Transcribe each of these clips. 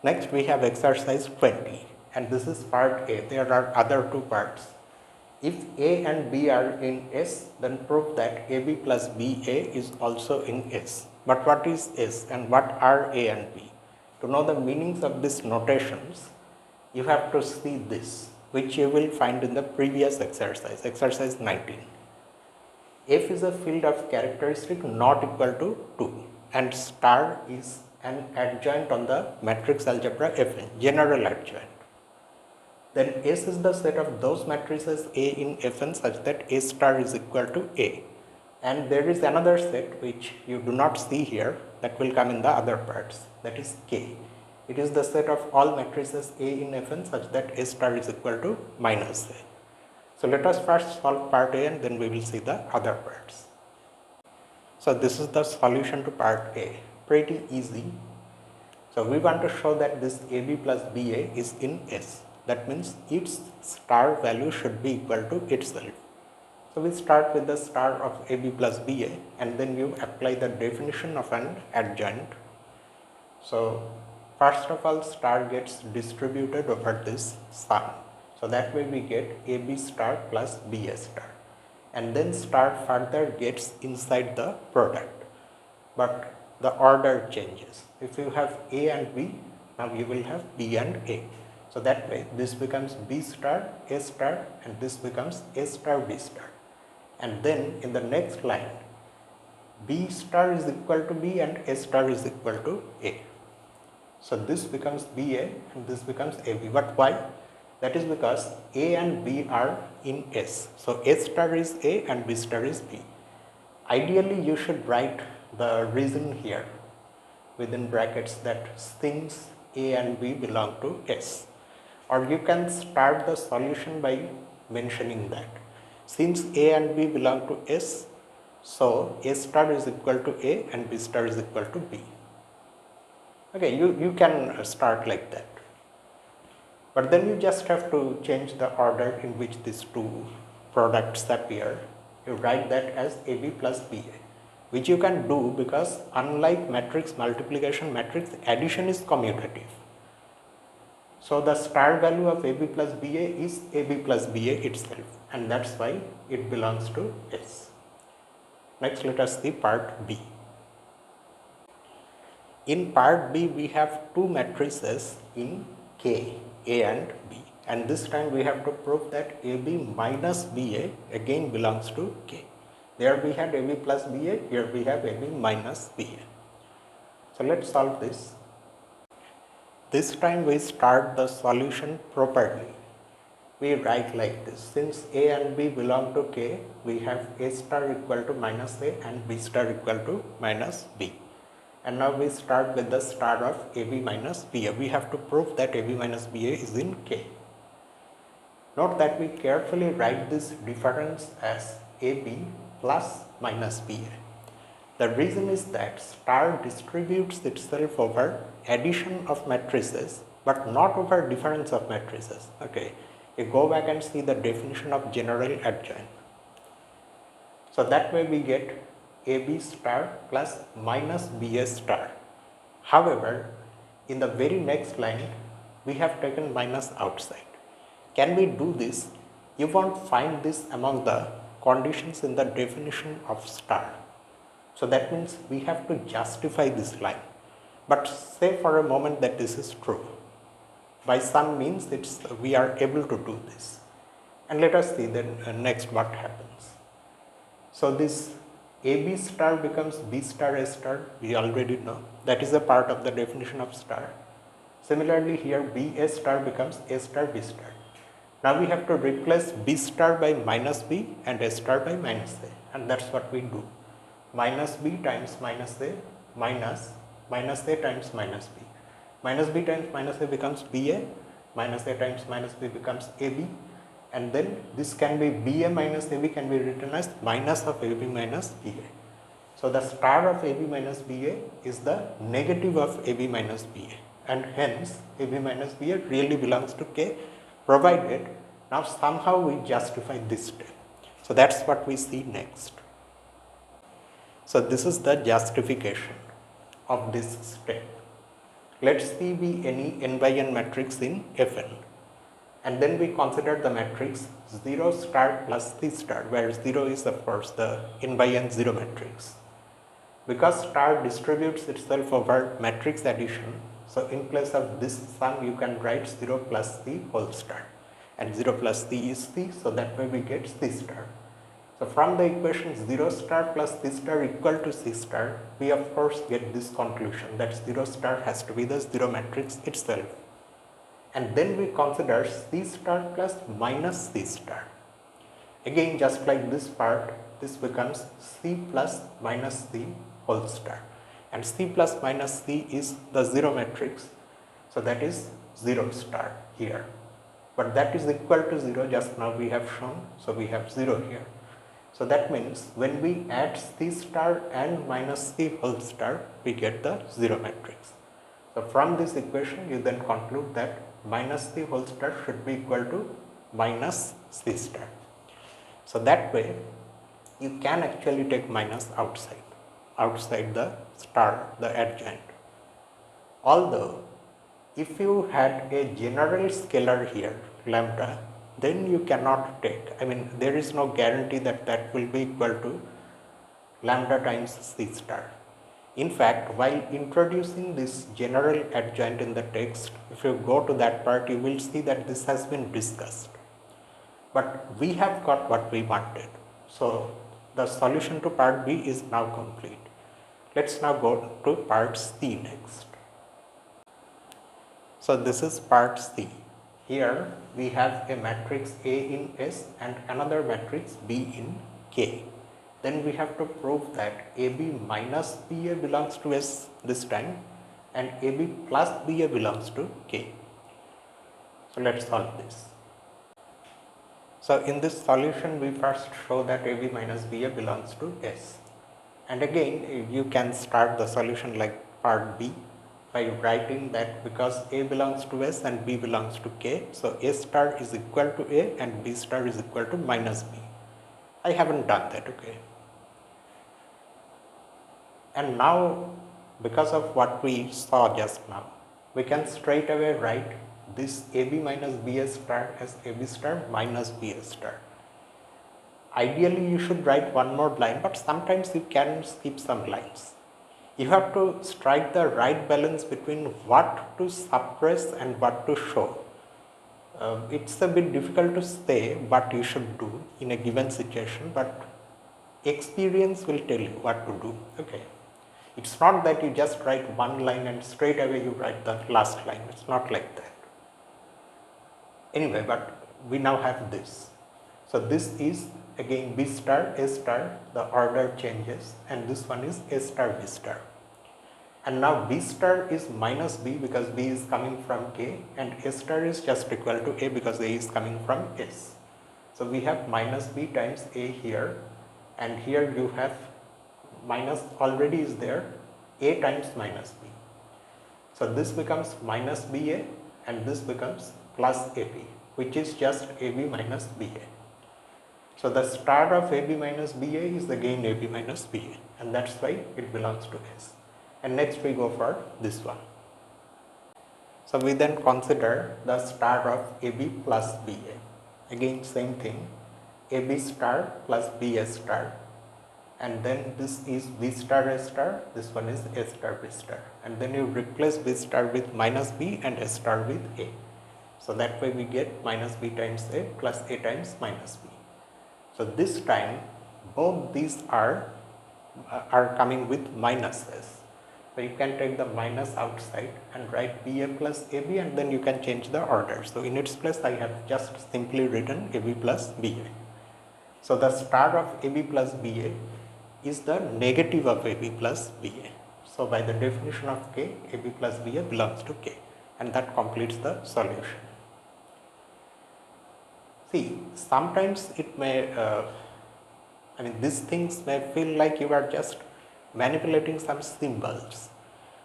Next we have exercise 20 and this is part A. There are other two parts. If A and B are in S, then prove that AB plus BA is also in S. But what is S and what are A and B? To know the meanings of these notations, you have to see this, which you will find in the previous exercise, exercise 19. F is a field of characteristic not equal to 2 and star is an adjoint on the matrix algebra Fn, general adjoint. Then S is the set of those matrices A in Fn such that A star is equal to A. And there is another set which you do not see here that will come in the other parts, that is K. It is the set of all matrices A in Fn such that A star is equal to minus A. So let us first solve part A and then we will see the other parts. So this is the solution to part A, pretty easy. So we want to show that this AB plus BA is in S. That means its star value should be equal to itself. So we start with the star of AB plus BA and then you apply the definition of an adjoint. So first of all, star gets distributed over this sum. So that way we get AB star plus BA star. And then star further gets inside the product. But the order changes. If you have A and B, now you will have B and A. So that way this becomes B star, A star, and this becomes A star, B star. And then in the next line, B star is equal to B and A star is equal to A. So this becomes BA and this becomes AB. But why? That is because A and B are in S. So A star is A and B star is B. Ideally, you should write the reason here within brackets that since A and B belong to S. Or you can start the solution by mentioning that. Since A and B belong to S, so A star is equal to A and B star is equal to B. Okay, you can start like that. But then you just have to change the order in which these two products appear. You write that as AB plus BA, which you can do because unlike matrix multiplication, matrix addition is commutative. So the star value of AB plus BA is AB plus BA itself, and that's why it belongs to S. Next, let us see part B. In part B, we have two matrices in K, A and B, and this time we have to prove that AB minus BA again belongs to K. There we had AB plus BA, here we have AB minus BA. So let's solve this. This time we start the solution properly. We write like this. Since A and B belong to K, we have A star equal to minus A and B star equal to minus B. And now we start with the star of AB minus BA. We have to prove that AB minus BA is in K. Note that we carefully write this difference as AB plus minus BA. The reason is that star distributes itself over addition of matrices but not over difference of matrices. Okay, you go back and see the definition of general adjoint. So that way we get AB star plus minus BA star. However, in the very next line, we have taken minus outside. Can we do this? You won't find this among the conditions in the definition of star. So that means we have to justify this line. But say for a moment that this is true. By some means we are able to do this. And let us see then next what happens. So this AB star becomes B star A star, we already know. That is a part of the definition of star. Similarly here BA star becomes A star B star. Now we have to replace B star by minus B and A star by minus A, and that's what we do. Minus B times minus A minus A times minus B. Minus B times minus A becomes BA, minus A times minus B becomes AB, and then this can be BA minus AB can be written as minus of AB minus BA. So the star of AB minus BA is the negative of AB minus BA, and hence AB minus BA really belongs to K, provided now somehow we justify this step. So that's what we see next. So this is the justification of this step. let C be any n by n matrix in Fn. And then we consider the matrix 0 star plus C star, where 0 is of course the n by n 0 matrix. Because star distributes itself over matrix addition, so in place of this sum you can write 0 plus C whole star, and 0 plus C is C, so that way we get C star. So from the equation 0 star plus C star equal to C star, we of course get this conclusion that 0 star has to be the 0 matrix itself. And then we consider C star plus minus C star. Again, just like this part, this becomes C plus minus C whole star. And C plus minus C is the 0 matrix, so that is 0 star here. But that is equal to 0, just now we have shown, so we have 0 here. So that means when we add C star and minus C whole star, we get the 0 matrix. So from this equation, you then conclude that minus C whole star should be equal to minus C star. So that way, you can actually take minus outside the star, the adjoint. Although, if you had a general scalar here, lambda, then you cannot take, there is no guarantee that that will be equal to lambda times C star. In fact, while introducing this general adjoint in the text, if you go to that part, you will see that this has been discussed. But we have got what we wanted. So the solution to part B is now complete. Let's now go to part C next. So this is part C. Here we have a matrix A in S and another matrix B in K. Then we have to prove that AB minus BA belongs to S this time and AB plus BA belongs to K. So let's solve this. So in this solution, we first show that AB minus BA belongs to S. And again, you can start the solution like part B by writing that because A belongs to S and B belongs to K, so A star is equal to A and B star is equal to minus B. I haven't done that, okay. And now, because of what we saw just now, we can straight away write this AB minus BA star as AB star minus BA star. Ideally, you should write one more line, but sometimes you can skip some lines. You have to strike the right balance between what to suppress and what to show. It's a bit difficult to say what you should do in a given situation, but experience will tell you what to do, okay. It's not that you just write one line and straight away you write the last line. It's not like that. Anyway, but we now have this. So this is again B star, A star, the order changes, and this one is A star, B star. And now B star is minus B because B is coming from K, and A star is just equal to A because A is coming from S. So we have minus B times A here, and here you have minus already is there, A times minus B. So this becomes minus BA and this becomes plus AB, which is just AB minus BA. So the star of AB minus BA is again AB minus BA, and that's why it belongs to S. And next we go for this one. So we then consider the star of AB plus BA. Again same thing, AB star plus BA star. And then this is B star A star, this one is A star B star. And then you replace B star with minus B and A star with A. So that way we get minus B times A plus A times minus B. So this time both these are coming with minuses. So you can take the minus outside and write BA plus AB, and then you can change the order. So in its place I have just simply written AB plus BA. So the star of AB plus BA is the negative of AB plus BA. So by the definition of K, AB plus BA belongs to K, and that completes the solution. See, sometimes it may, these things may feel like you are just manipulating some symbols,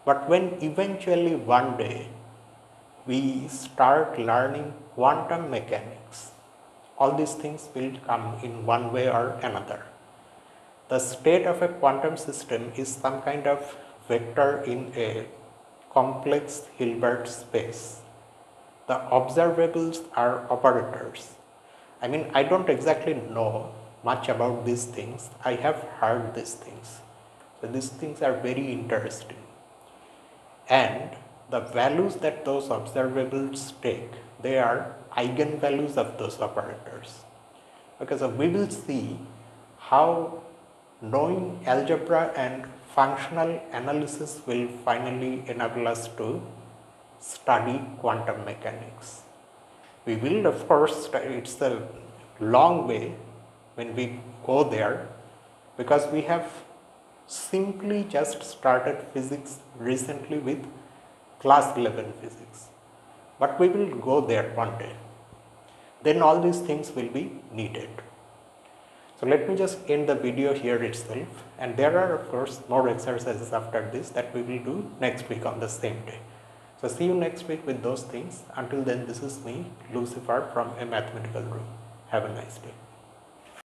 but when eventually one day we start learning quantum mechanics, all these things will come in one way or another. The state of a quantum system is some kind of vector in a complex Hilbert space. The observables are operators. I mean, I don't exactly know much about these things. I have heard these things. So these things are very interesting. And the values that those observables take, they are eigenvalues of those operators. Okay, so we will see how knowing algebra and functional analysis will finally enable us to study quantum mechanics. We will, of course, it's a long way when we go there, because we have simply just started physics recently with class 11 physics. But we will go there one day. Then all these things will be needed. So let me just end the video here itself, and there are of course more exercises after this that we will do next week on the same day. So see you next week with those things. Until then, this is me, Lucifer, from A Mathematical Room. Have a nice day.